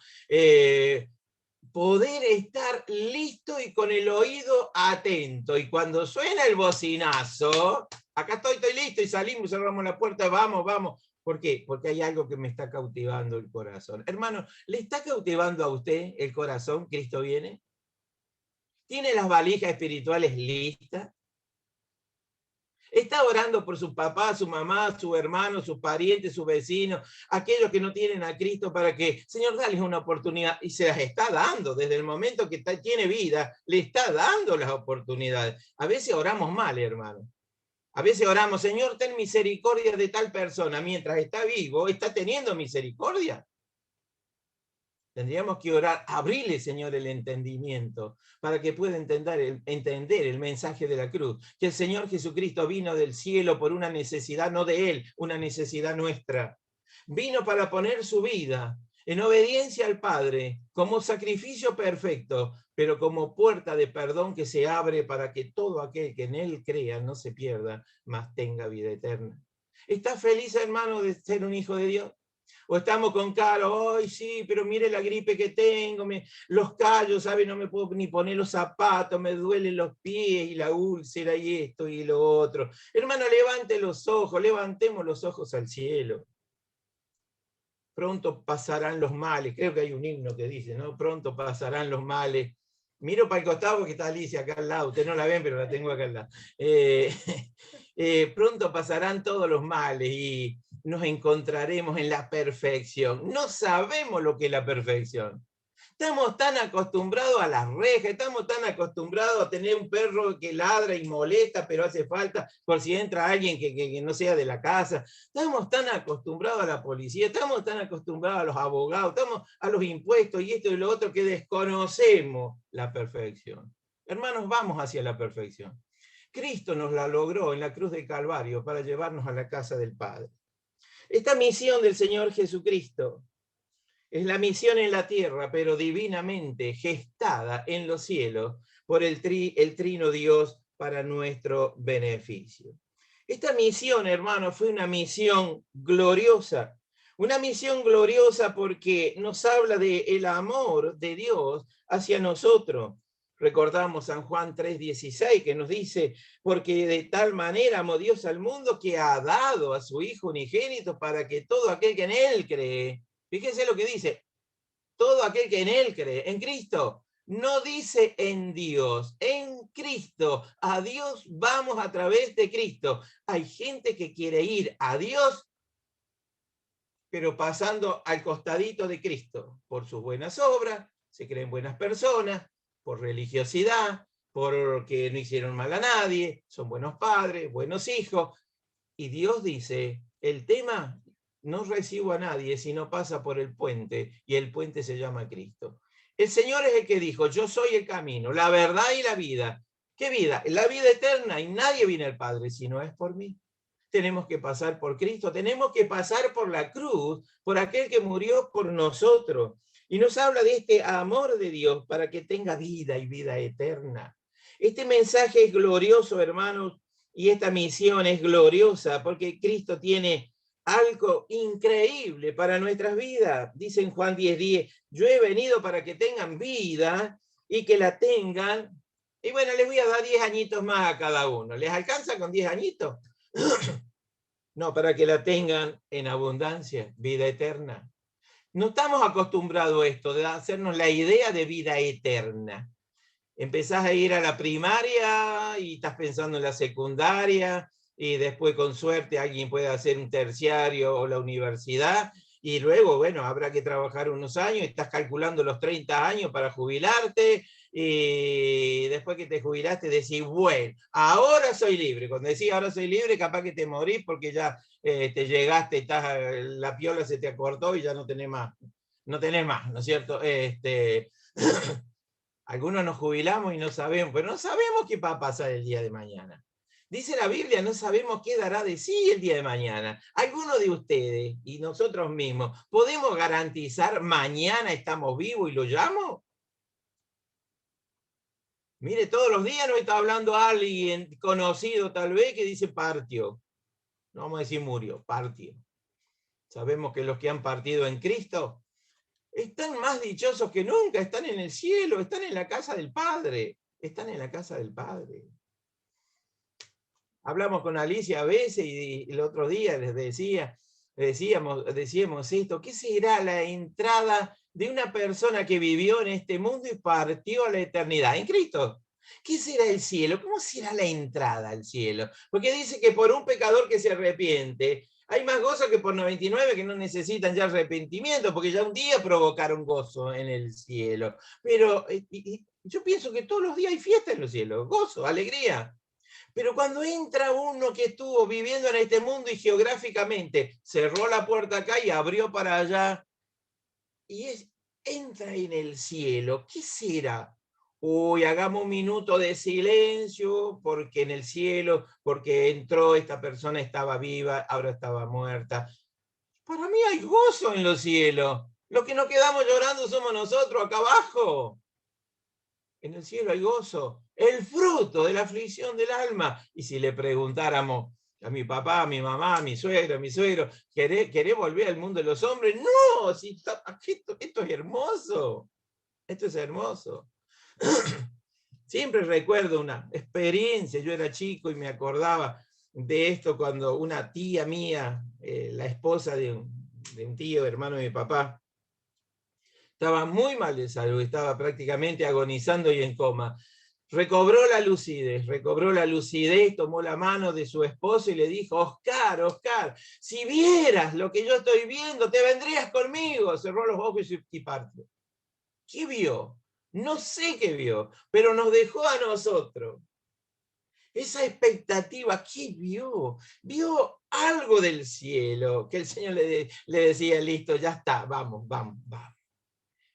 Poder estar listo y con el oído atento, y cuando suena el bocinazo, acá estoy listo, y salimos, cerramos la puerta, vamos. ¿Por qué? Porque hay algo que me está cautivando el corazón. Hermano, ¿le está cautivando a usted el corazón? ¿Cristo viene? ¿Tiene las valijas espirituales listas? ¿Está orando por su papá, su mamá, su hermano, sus parientes, sus vecinos, aquellos que no tienen a Cristo para que, Señor, dale una oportunidad? Y se las está dando desde el momento que tiene vida, le está dando las oportunidades. A veces oramos mal, hermano. A veces oramos, Señor, ten misericordia de tal persona. Mientras está vivo, está teniendo misericordia. Tendríamos que orar, abrirle, Señor, el entendimiento para que pueda entender el mensaje de la cruz. Que el Señor Jesucristo vino del cielo por una necesidad, no de Él, una necesidad nuestra. Vino para poner su vida en obediencia al Padre, como sacrificio perfecto, pero como puerta de perdón que se abre para que todo aquel que en Él crea no se pierda, mas tenga vida eterna. ¿Estás feliz, hermano, de ser un hijo de Dios? O estamos con cara, ay, sí, pero mire la gripe que tengo, los callos, ¿sabe? No me puedo ni poner los zapatos, me duelen los pies y la úlcera y esto y lo otro. Hermano, levante los ojos, levantemos los ojos al cielo. Pronto pasarán los males, creo que hay un himno que dice, ¿no? Pronto pasarán los males. Miro para el costado porque está Alicia acá al lado, ustedes no la ven, pero la tengo acá al lado. Pronto pasarán todos los males y nos encontraremos en la perfección. No sabemos lo que es la perfección. Estamos tan acostumbrados a las rejas, estamos tan acostumbrados a tener un perro que ladra y molesta, pero hace falta por si entra alguien que no sea de la casa. Estamos tan acostumbrados a la policía, estamos tan acostumbrados a los abogados, estamos a los impuestos y esto y lo otro que desconocemos la perfección. Hermanos, vamos hacia la perfección. Cristo nos la logró en la cruz del Calvario para llevarnos a la casa del Padre. Esta misión del Señor Jesucristo es la misión en la tierra, pero divinamente gestada en los cielos por el trino Dios para nuestro beneficio. Esta misión, hermano, fue una misión gloriosa. Una misión gloriosa porque nos habla del amor de Dios hacia nosotros. Recordamos San Juan 3:16 que nos dice, porque de tal manera amó Dios al mundo que ha dado a su Hijo unigénito para que todo aquel que en Él cree. Fíjense lo que dice, todo aquel que en Él cree, en Cristo. No dice en Dios, en Cristo. A Dios vamos a través de Cristo. Hay gente que quiere ir a Dios, pero pasando al costadito de Cristo, por sus buenas obras, se creen buenas personas, por religiosidad, porque no hicieron mal a nadie, son buenos padres, buenos hijos. Y Dios dice, el tema, no recibo a nadie si no pasa por el puente, y el puente se llama Cristo. El Señor es el que dijo, yo soy el camino, la verdad y la vida. ¿Qué vida? La vida eterna, y nadie viene al Padre si no es por mí. Tenemos que pasar por Cristo, tenemos que pasar por la cruz, por aquel que murió por nosotros. Y nos habla de este amor de Dios para que tenga vida y vida eterna. Este mensaje es glorioso, hermanos, Y esta misión es gloriosa porque Cristo tiene algo increíble para nuestras vidas. Dice en Juan 10:10, yo he venido para que tengan vida y que la tengan. Y bueno, les voy a dar 10 añitos más a cada uno. ¿Les alcanza con 10 añitos? No, para que la tengan en abundancia, vida eterna. No estamos acostumbrados a esto, de hacernos la idea de vida eterna. Empezás a ir a la primaria y estás pensando en la secundaria, y después con suerte alguien puede hacer un terciario o la universidad, y luego, bueno, habrá que trabajar unos años, estás calculando los 30 años para jubilarte, y después que te jubilaste decís, bueno, ahora soy libre. Cuando decís ahora soy libre, capaz que te morís porque ya te llegaste, estás, la piola se te acortó y ya no tenés más, ¿no es cierto? Algunos nos jubilamos y no sabemos, pero no sabemos qué va a pasar el día de mañana. Dice la Biblia, no sabemos qué dará de sí el día de mañana. Algunos de ustedes y nosotros mismos, ¿podemos garantizar mañana estamos vivos y lo llamo? Mire, todos los días nos está hablando alguien conocido tal vez que dice partió. No vamos a decir murió, partió. Sabemos que los que han partido en Cristo están más dichosos que nunca, están en el cielo, están en la casa del Padre, están en la casa del Padre. Hablamos con Alicia a veces y el otro día les decíamos esto, ¿qué será la entrada de una persona que vivió en este mundo y partió a la eternidad en Cristo? ¿Qué será el cielo? ¿Cómo será la entrada al cielo? Porque dice que por un pecador que se arrepiente, hay más gozo que por 99 que no necesitan ya arrepentimiento, porque ya un día provocaron gozo en el cielo. Pero yo pienso que todos los días hay fiesta en los cielos, gozo, alegría. Pero cuando entra uno que estuvo viviendo en este mundo y geográficamente cerró la puerta acá y abrió para allá, y entra en el cielo, ¿qué será? Uy, hagamos un minuto de silencio, porque en el cielo, porque entró, esta persona estaba viva, ahora estaba muerta. Para mí hay gozo en los cielos. Los que nos quedamos llorando somos nosotros acá abajo. En el cielo hay gozo, el fruto de la aflicción del alma. Y si le preguntáramos a mi papá, a mi mamá, a mi suegro, ¿querés volver al mundo de los hombres? No, si esto es hermoso, esto es hermoso. Siempre recuerdo una experiencia, yo era chico y me acordaba de esto cuando una tía mía, la esposa de un tío, hermano de mi papá, estaba muy mal de salud, estaba prácticamente agonizando y en coma. Recobró la lucidez, tomó la mano de su esposo y le dijo, Oscar, si vieras lo que yo estoy viendo, te vendrías conmigo. Cerró los ojos y partió. ¿Qué vio? No sé qué vio, pero nos dejó a nosotros. Esa expectativa, ¿qué vio? Vio algo del cielo, que el Señor le decía, listo, ya está, vamos.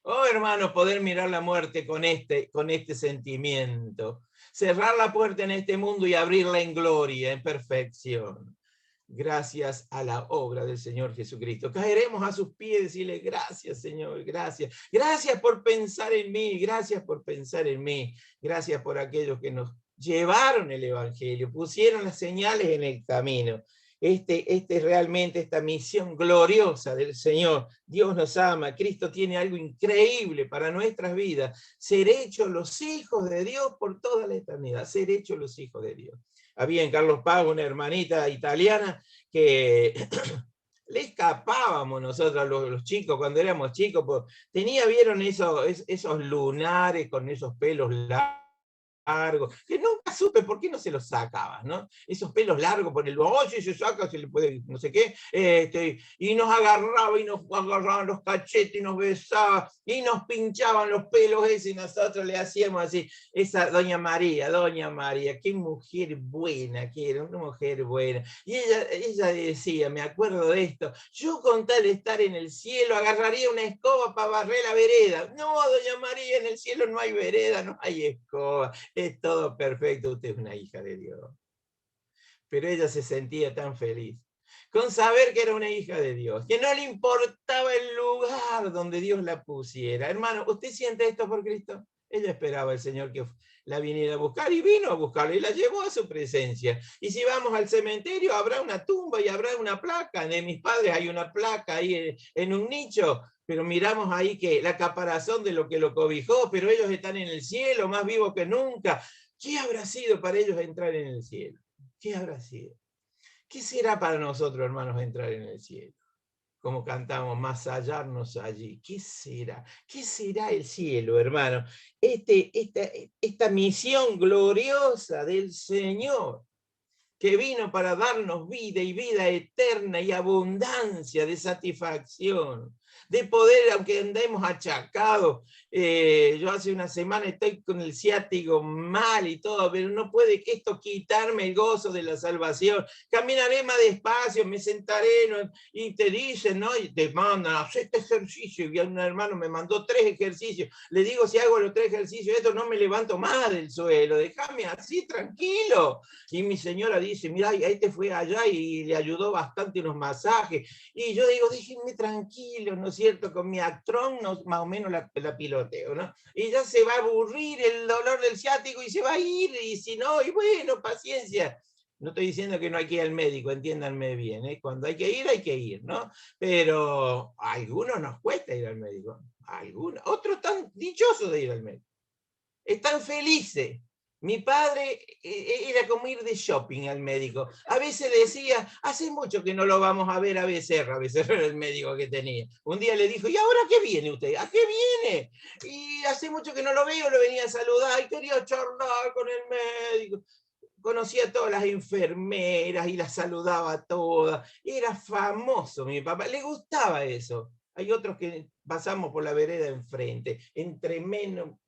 Oh, hermanos, poder mirar la muerte con este sentimiento. Cerrar la puerta en este mundo y abrirla en gloria, en perfección. Gracias a la obra del Señor Jesucristo. Caeremos a sus pies y decirle, gracias, Señor, gracias. Gracias por pensar en mí, gracias por pensar en mí. Gracias por aquellos que nos llevaron el Evangelio, pusieron las señales en el camino. Realmente esta misión gloriosa del Señor. Dios nos ama, Cristo tiene algo increíble para nuestras vidas, ser hechos los hijos de Dios por toda la eternidad, ser hechos los hijos de Dios. Había en Carlos Paz una hermanita italiana que le escapábamos nosotros los chicos cuando éramos chicos, vieron esos lunares con esos pelos largos, que nunca supe por qué no se los sacabas, ¿no? Esos pelos largos, por el oye, se saca, se le puede, no sé qué, y nos agarraban los cachetes y nos besaba, y nos pinchaban los pelos ese, y nosotros le hacíamos así, esa doña María, qué mujer buena, que era una mujer buena. Y ella decía, me acuerdo de esto, yo con tal de estar en el cielo agarraría una escoba para barrer la vereda. No, doña María, en el cielo no hay vereda, no hay escoba. Es todo perfecto, usted es una hija de Dios. Pero ella se sentía tan feliz con saber que era una hija de Dios, que no le importaba el lugar donde Dios la pusiera. Hermano, ¿usted siente esto por Cristo? Ella esperaba al Señor que la viniera a buscar y vino a buscarla y la llevó a su presencia. Y si vamos al cementerio, habrá una tumba y habrá una placa. De mis padres hay una placa ahí en un nicho, pero miramos ahí que la caparazón de lo que lo cobijó, pero ellos están en el cielo, más vivos que nunca. ¿Qué habrá sido para ellos entrar en el cielo? ¿Qué habrá sido? ¿Qué será para nosotros, hermanos, entrar en el cielo? Como cantamos, más hallarnos allí. ¿Qué será? ¿Qué será el cielo, hermano? Esta misión gloriosa del Señor, que vino para darnos vida y vida eterna y abundancia de satisfacción, de poder, aunque andemos achacados. Yo hace una semana estoy con el ciático mal y todo, pero no puede que esto quitarme el gozo de la salvación. Caminaré más despacio, me sentaré, ¿no? Y te dicen, ¿no? Y te mandan, haz este ejercicio. Y un hermano me mandó 3 ejercicios. Le digo, si hago los 3 ejercicios, esto no me levanto más del suelo, déjame así tranquilo. Y mi señora dice, mira, este fue allá y le ayudó bastante unos masajes. Y yo digo, déjenme tranquilo, ¿no es cierto? Con mi Actron más o menos la piloteo, ¿no? Y ya se va a aburrir el dolor del ciático y se va a ir, y si no, y bueno, paciencia. No estoy diciendo que no hay que ir al médico, entiéndanme bien, ¿eh? Cuando hay que ir, ¿no? Pero a algunos nos cuesta ir al médico, a algunos, otros están dichosos de ir al médico, están felices. Mi padre era como ir de shopping al médico. A veces decía, hace mucho que no lo vamos a ver a Becerra era el médico que tenía. Un día le dijo, ¿y ahora qué viene usted? ¿A qué viene? Y hace mucho que no lo veo, lo venía a saludar y quería charlar con el médico. Conocía a todas las enfermeras y las saludaba a todas. Era famoso mi papá, le gustaba eso. Hay otros que pasamos por la vereda enfrente, entre menos,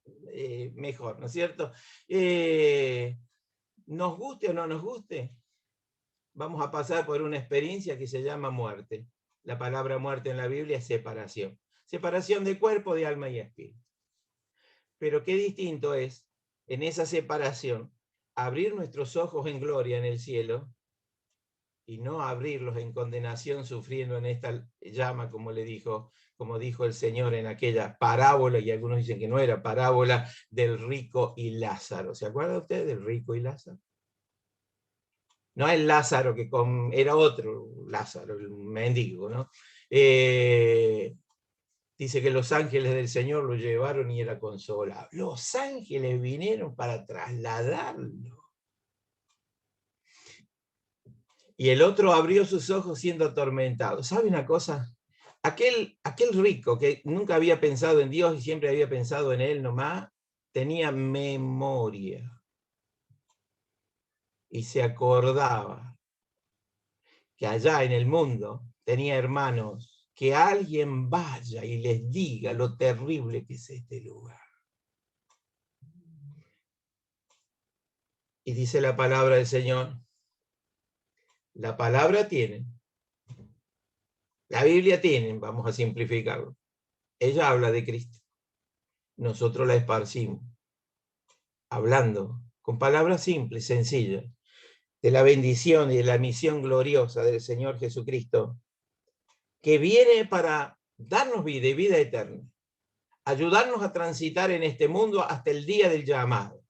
mejor, ¿no es cierto? Nos guste o no nos guste, vamos a pasar por una experiencia que se llama muerte. La palabra muerte en la Biblia es separación. Separación de cuerpo, de alma y espíritu. Pero qué distinto es, en esa separación, abrir nuestros ojos en gloria en el cielo y no abrirlos en condenación sufriendo en esta llama, como dijo el Señor en aquella parábola, y algunos dicen que no era parábola, del rico y Lázaro. ¿Se acuerda usted del rico y Lázaro? No el Lázaro que era otro Lázaro, el mendigo, ¿no? Dice que los ángeles del Señor lo llevaron y era consolado. Los ángeles vinieron para trasladarlo. Y el otro abrió sus ojos siendo atormentado. ¿Sabe una cosa? Aquel rico que nunca había pensado en Dios y siempre había pensado en él nomás, tenía memoria. Y se acordaba que allá en el mundo tenía hermanos, que alguien vaya y les diga lo terrible que es este lugar. Y dice la palabra del Señor, la palabra tiene, la Biblia tiene, vamos a simplificarlo. Ella habla de Cristo. Nosotros la esparcimos, hablando con palabras simples, sencillas, de la bendición y de la misión gloriosa del Señor Jesucristo, que viene para darnos vida y vida eterna, ayudarnos a transitar en este mundo hasta el día del llamado.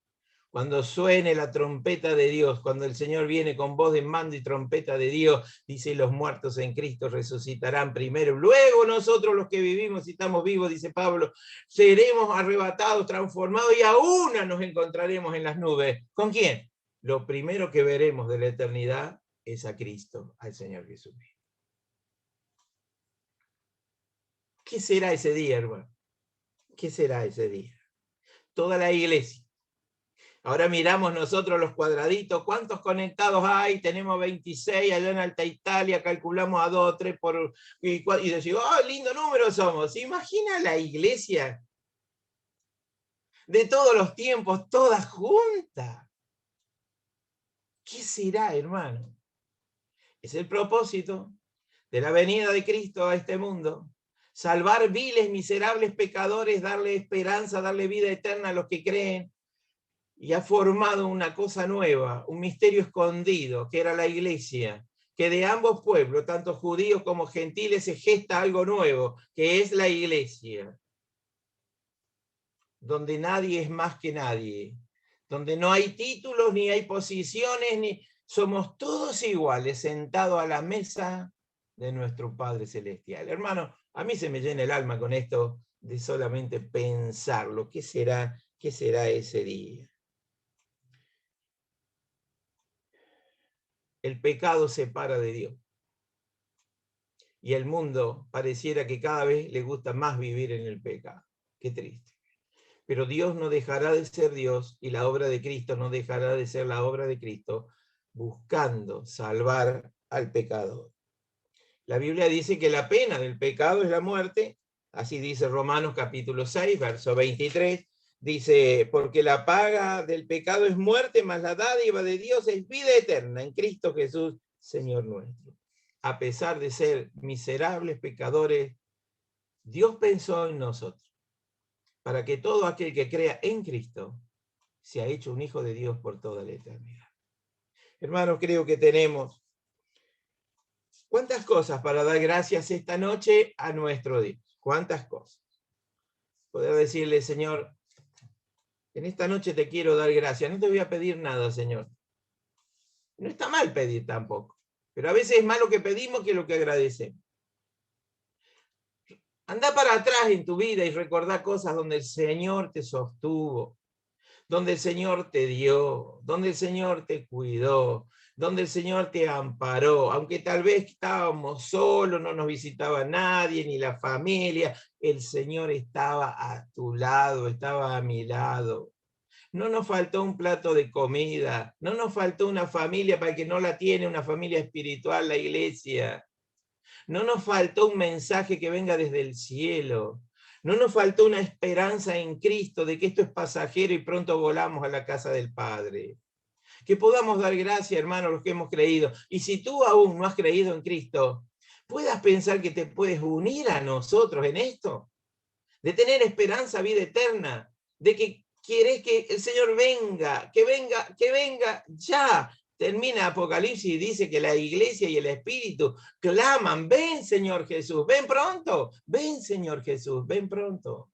Cuando suene la trompeta de Dios, cuando el Señor viene con voz de mando y trompeta de Dios, dice, los muertos en Cristo resucitarán primero. Luego nosotros los que vivimos y estamos vivos, dice Pablo, seremos arrebatados, transformados y aún nos encontraremos en las nubes. ¿Con quién? Lo primero que veremos de la eternidad es a Cristo, al Señor Jesucristo. ¿Qué será ese día, hermano? ¿Qué será ese día? Toda la iglesia. Ahora miramos nosotros los cuadraditos, ¿cuántos conectados hay? Tenemos 26, allá en Alta Italia calculamos a 2 o 3 por... Y decimos, ¡oh, lindo número somos! ¿Se imagina la iglesia de todos los tiempos, toda junta? ¿Qué será, hermano? Es el propósito de la venida de Cristo a este mundo. Salvar viles, miserables pecadores, darle esperanza, darle vida eterna a los que creen. Y ha formado una cosa nueva, un misterio escondido, que era la iglesia, que de ambos pueblos, tanto judíos como gentiles, se gesta algo nuevo, que es la iglesia. donde nadie es más que nadie, donde no hay títulos, ni hay posiciones, ni somos todos iguales, sentados a la mesa de nuestro Padre Celestial. Hermano, a mí se me llena el alma con esto de solamente pensarlo. ¿Qué será ese día? El pecado separa de Dios. Y el mundo pareciera que cada vez le gusta más vivir en el pecado. Qué triste. Pero Dios no dejará de ser Dios y la obra de Cristo no dejará de ser la obra de Cristo, buscando salvar al pecador. La Biblia dice que la pena del pecado es la muerte, así dice Romanos capítulo 6, verso 23, dice, porque la paga del pecado es muerte, mas la dádiva de Dios es vida eterna en Cristo Jesús, Señor nuestro. A pesar de ser miserables pecadores, Dios pensó en nosotros, para que todo aquel que crea en Cristo se ha hecho un hijo de Dios por toda la eternidad. Hermanos, creo que tenemos cuántas cosas para dar gracias esta noche a nuestro Dios. Cuántas cosas. Poder decirle, Señor, en esta noche te quiero dar gracias. No te voy a pedir nada, Señor. No está mal pedir tampoco. Pero a veces es más lo que pedimos que lo que agradecemos. Anda para atrás en tu vida y recordá cosas donde el Señor te sostuvo, donde el Señor te dio, donde el Señor te cuidó, donde el Señor te amparó, aunque tal vez estábamos solos, no nos visitaba nadie, ni la familia, el Señor estaba a tu lado, estaba a mi lado. No nos faltó un plato de comida, no nos faltó una familia para el que no la tiene, una familia espiritual, la iglesia. No nos faltó un mensaje que venga desde el cielo. No nos faltó una esperanza en Cristo de que esto es pasajero y pronto volamos a la casa del Padre. Que podamos dar gracias, hermanos, los que hemos creído. Y si tú aún no has creído en Cristo, puedas pensar que te puedes unir a nosotros en esto, de tener esperanza, vida eterna, de que quieres que el Señor venga, que venga ya. Termina Apocalipsis y dice que la iglesia y el Espíritu claman, ven Señor Jesús, ven pronto, ven Señor Jesús, ven pronto.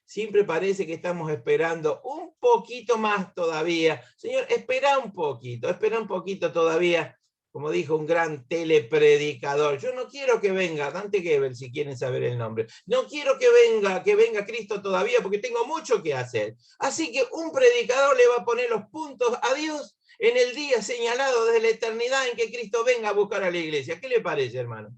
Siempre parece que estamos esperando un poquito más todavía. Señor, espera un poquito todavía. Como dijo un gran telepredicador, yo no quiero que venga Dante Gebel, si quieren saber el nombre. No quiero que venga Cristo todavía, porque tengo mucho que hacer. Así que un predicador le va a poner los puntos a Dios en el día señalado desde la eternidad en que Cristo venga a buscar a la iglesia. ¿Qué le parece, hermano?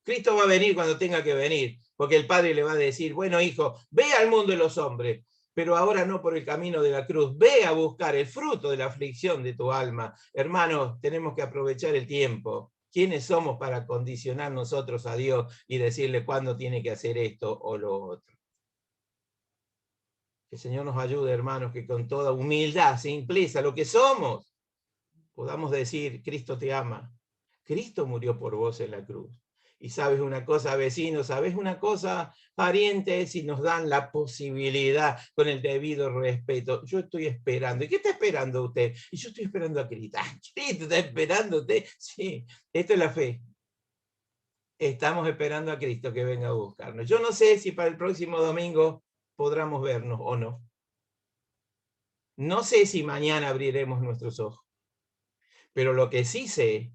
Cristo va a venir cuando tenga que venir, porque el Padre le va a decir, bueno, hijo, ve al mundo de los hombres, pero ahora no por el camino de la cruz, ve a buscar el fruto de la aflicción de tu alma. Hermanos, tenemos que aprovechar el tiempo. ¿Quiénes somos para condicionar nosotros a Dios y decirle cuándo tiene que hacer esto o lo otro? Que el Señor nos ayude, hermanos, que con toda humildad, simpleza, lo que somos, podamos decir, Cristo te ama. Cristo murió por vos en la cruz. Y sabes una cosa, vecino, sabes una cosa, pariente, si nos dan la posibilidad con el debido respeto. Yo estoy esperando. ¿Y qué está esperando usted? Y yo estoy esperando a Cristo. ¡Ah, Cristo está esperando usted! Sí, esto es la fe. Estamos esperando a Cristo que venga a buscarnos. Yo no sé si para el próximo domingo podremos vernos o no. No sé si mañana abriremos nuestros ojos. Pero lo que sí sé,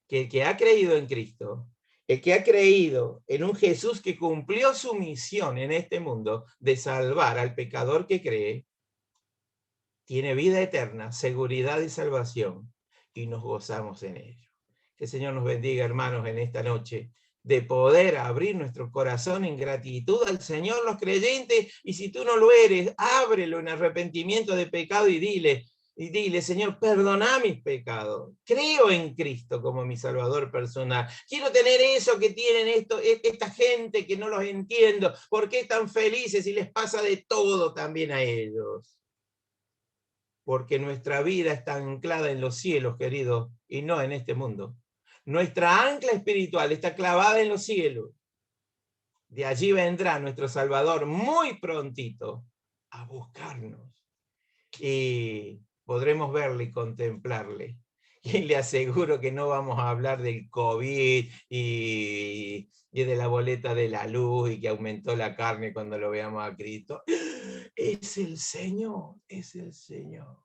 que el que ha creído en Cristo, el que ha creído en un Jesús que cumplió su misión en este mundo de salvar al pecador que cree, tiene vida eterna, seguridad y salvación, y nos gozamos en ello. Que el Señor nos bendiga, hermanos, en esta noche, de poder abrir nuestro corazón en gratitud al Señor, los creyentes, y si tú no lo eres, ábrelo en arrepentimiento de pecado y dile, Señor, perdona mis pecados. Creo en Cristo como mi Salvador personal. Quiero tener eso que tienen esta gente que no los entiendo. ¿Por qué están felices y les pasa de todo también a ellos? Porque nuestra vida está anclada en los cielos, queridos, y no en este mundo. Nuestra ancla espiritual está clavada en los cielos. De allí vendrá nuestro Salvador muy prontito a buscarnos. Y podremos verle y contemplarle. Y le aseguro que no vamos a hablar del COVID y de la boleta de la luz y que aumentó la carne cuando lo veamos a Cristo. es el Señor, es el Señor.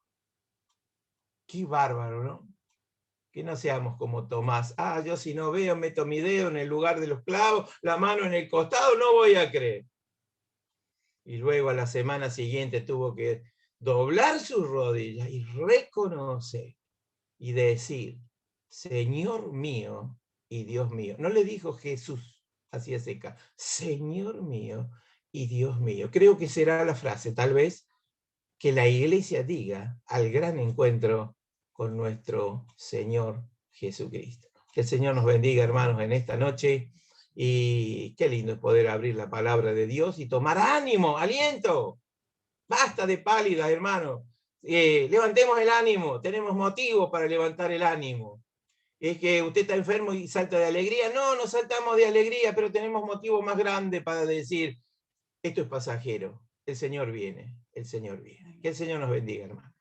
Qué bárbaro, ¿no? Que no seamos como Tomás. Yo si no veo, meto mi dedo en el lugar de los clavos, la mano en el costado, no voy a creer. Y luego a la semana siguiente tuvo que doblar sus rodillas y reconocer y decir, Señor mío y Dios mío. No le dijo Jesús, así a seca, Señor mío y Dios mío. Creo que será la frase, tal vez, que la iglesia diga al gran encuentro con nuestro Señor Jesucristo. Que el Señor nos bendiga, hermanos, en esta noche. Y qué lindo es poder abrir la palabra de Dios y tomar ánimo, aliento. Basta de pálidas, hermanos. Levantemos el ánimo, tenemos motivos para levantar el ánimo. Es que usted está enfermo y salta de alegría. No, no saltamos de alegría, pero tenemos motivo más grande para decir, esto es pasajero, el Señor viene, el Señor viene. Que el Señor nos bendiga, hermano.